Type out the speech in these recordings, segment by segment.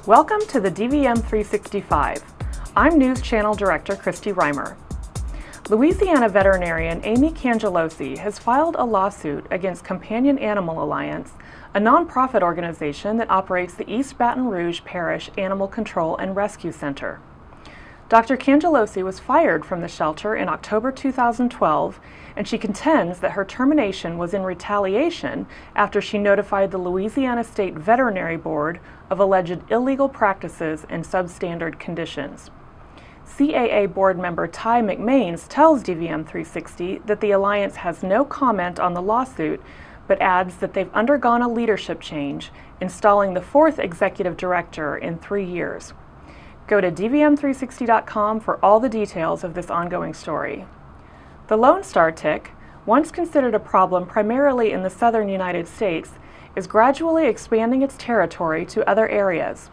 Welcome to the dvm365. I'm News Channel Director Kristi Reimer. Louisiana veterinarian Amy Cangelosi has filed a lawsuit against Companion Animal Alliance, a nonprofit organization that operates the East Baton Rouge Parish Animal Control and Rescue Center. Dr. Cangelosi was fired from the shelter in October 2012, and she contends that her termination was in retaliation after she notified the Louisiana State Veterinary Board of alleged illegal practices and substandard conditions. CAA board member Ty McMains tells dvm360 that the alliance has no comment on the lawsuit, but adds that they've undergone a leadership change, installing the fourth executive director in 3 years. Go to dvm360.com for all the details of this ongoing story. The Lone Star tick, once considered a problem primarily in the southern United States, is gradually expanding its territory to other areas.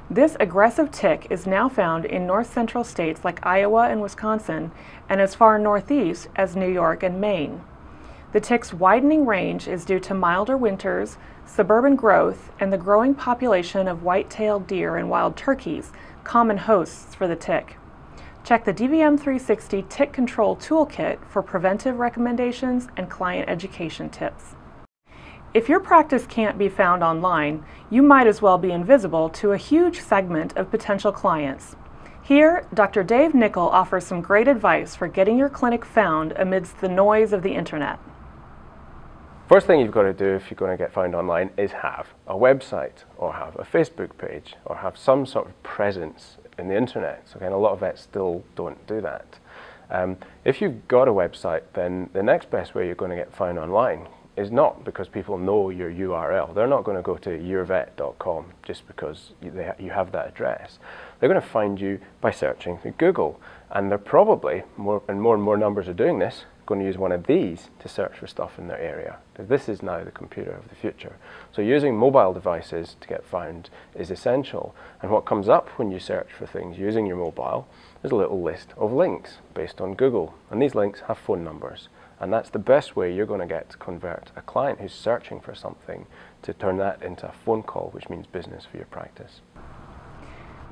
This aggressive tick is now found in north-central states like Iowa and Wisconsin, and as far northeast as New York and Maine. The tick's widening range is due to milder winters, suburban growth, and the growing population of white-tailed deer and wild turkeys, common hosts for the tick. Check the dvm360 Tick Control Toolkit for preventive recommendations and client education tips. If your practice can't be found online, you might as well be invisible to a huge segment of potential clients. Here, Dr. Dave Nicol offers some great advice for getting your clinic found amidst the noise of the internet. First thing you've got to do if you're going to get found online is have a website, or have a Facebook page, or have some sort of presence in the internet. So again, a lot of vets still don't do that. If you've got a website, then the next best way you're going to get found online is not because people know your URL. They're not going to go to yourvet.com just because you have that address. They're going to find you by searching through Google, and they're probably, more and more numbers are doing this, going to use one of these to search for stuff in their area. This is now the computer of the future. So using mobile devices to get found is essential. And what comes up when you search for things using your mobile is a little list of links based on Google. And these links have phone numbers. And that's the best way you're going to get to convert a client who's searching for something to turn that into a phone call, which means business for your practice.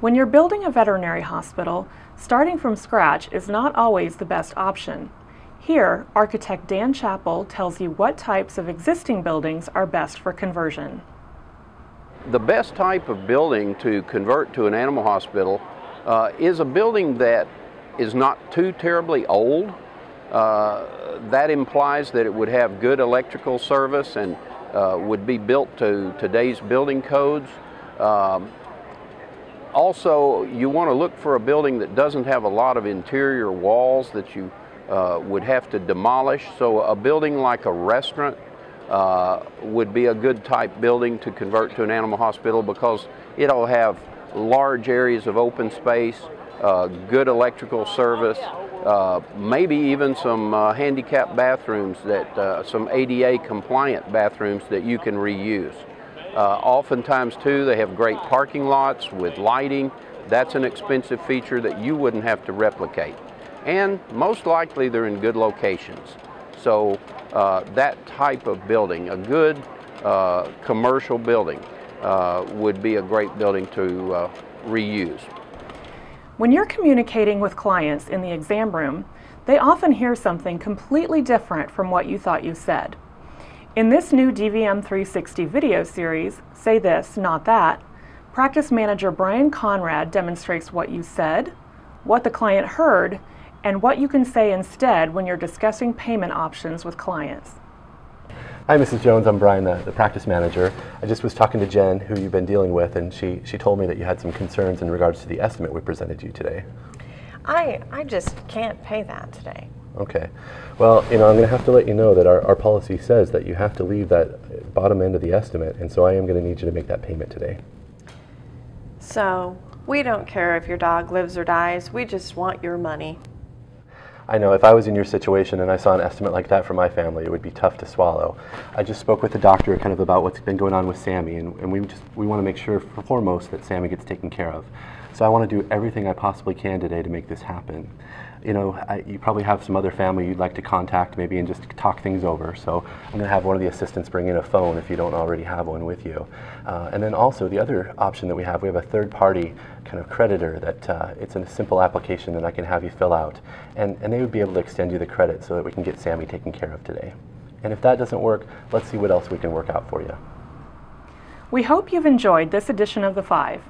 When you're building a veterinary hospital, starting from scratch is not always the best option. Here, architect Dan Chapel tells you what types of existing buildings are best for conversion. The best type of building to convert to an animal hospital is a building that is not too terribly old. That implies that it would have good electrical service and would be built to today's building codes. Also, you want to look for a building that doesn't have a lot of interior walls that you would have to demolish. So a building like a restaurant would be a good type building to convert to an animal hospital, because it'll have large areas of open space, good electrical service, maybe even some handicap bathrooms, some ADA compliant bathrooms that you can reuse. Oftentimes too, they have great parking lots with lighting. That's an expensive feature that you wouldn't have to replicate. And most likely they're in good locations. So that type of building, a good commercial building, would be a great building to reuse. When you're communicating with clients in the exam room, they often hear something completely different from what you thought you said. In this new dvm360 video series, Say This, Not That, practice manager Brian Conrad demonstrates what you said, what the client heard, and what you can say instead when you're discussing payment options with clients. Hi, Mrs. Jones. I'm Brian, the practice manager. I just was talking to Jen, who you've been dealing with, and she told me that you had some concerns in regards to the estimate we presented you today. I just can't pay that today. Okay. Well, I'm going to have to let you know that our policy says that you have to leave that bottom end of the estimate, and so I am going to need you to make that payment today. So, we don't care if your dog lives or dies. We just want your money. I know if I was in your situation and I saw an estimate like that for my family, it would be tough to swallow. I just spoke with the doctor kind of about what's been going on with Sammy, and we want to make sure foremost that Sammy gets taken care of. So I want to do everything I possibly can today to make this happen. you probably have some other family you'd like to contact maybe and just talk things over. So I'm going to have one of the assistants bring in a phone if you don't already have one with you. And then also the other option that we have a third-party kind of creditor that it's a simple application that I can have you fill out. And they would be able to extend you the credit so that we can get Sammy taken care of today. And if that doesn't work, let's see what else we can work out for you. We hope you've enjoyed this edition of The Five.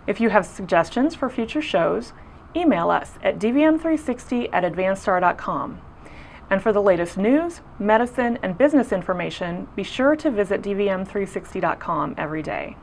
If you have suggestions for future shows, email us at dvm360@advancedstar.com. And for the latest news, medicine, and business information, be sure to visit dvm360.com every day.